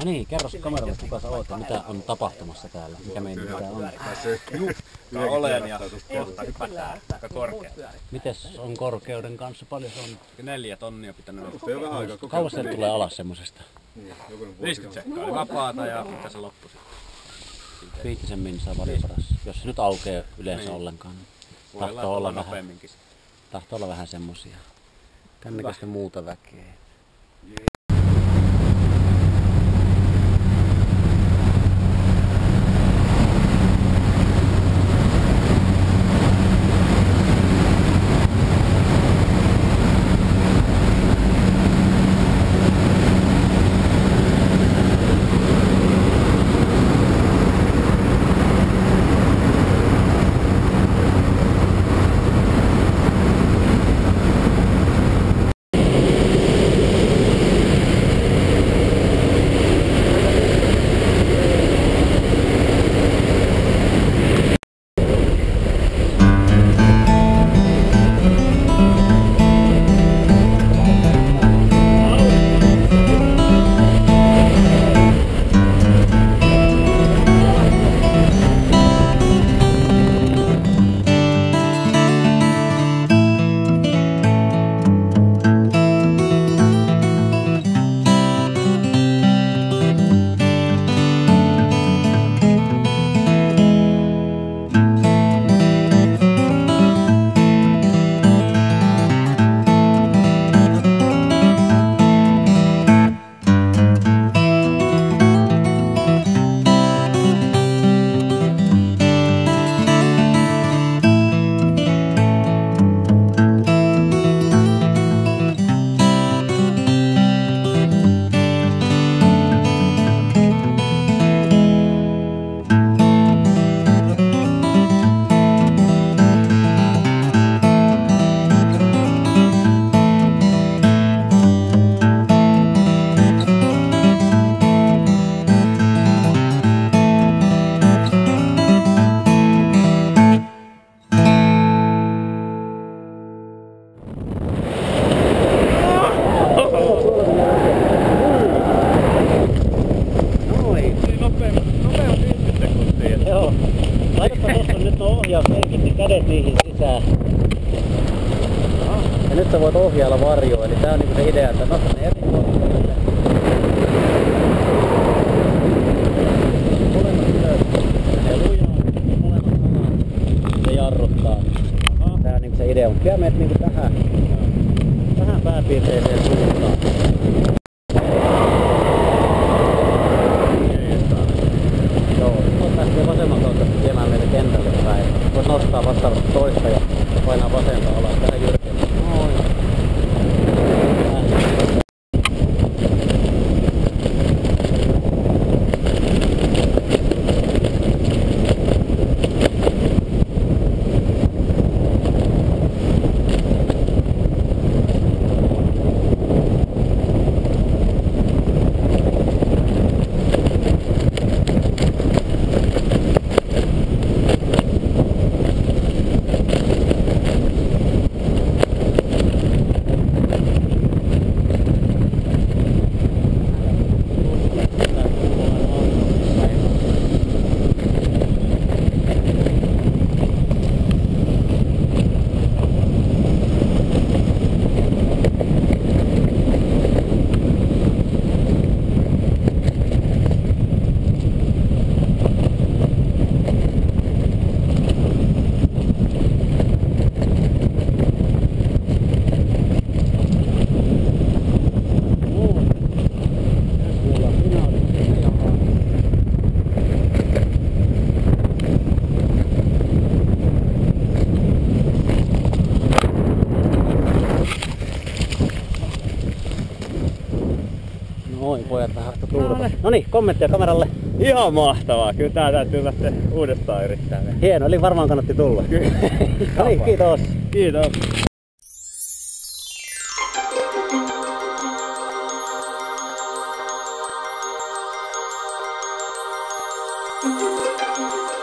niin, kerro kameralle, kuka sä oot ja mitä on tapahtumassa täällä, mikä meininki tää on. Olen ja kohta hypätään aika korkea. Mites on korkeuden kanssa, paljon se on? 4 tonnia pitänyt olla. Kauas se tulee alas semmosesta? 50 sekkaa oli vapaata ja mitä se loppui sitten. 5 minsaa valioparassa, jos se nyt aukeaa yleensä ollenkaan. Tahtoo olla vähän semmosia kännekästä muuta väkeä. Kädet niihin sisään. Ja nyt sä voit ohjailla varjoa, eli tää on niinku se idea, että nostat ne eri puolille. Molemmat ylös. Ja lujaa, molemmat alas. Se jarruttaa. Tää on niinku se idea, mutta kyllä menet niinku tähän pääpiirteiseen suuntaan. Joo, nyt lähtee vasemman kautta viemään meitä kentälle päin. Voit nostaa vastaavasti toista ja painaa vasenta alas. Tähän jyrkeen. Noin. Noin, pojat vähän tuulta. Noniin, kommentteja kameralle. Ihan mahtavaa, kyllä tää täytyy lähteä uudestaan yrittää. Hieno, eli varmaan kannatti tulla. Kyllä. Noniin, kiitos. Kiitos. Thank you.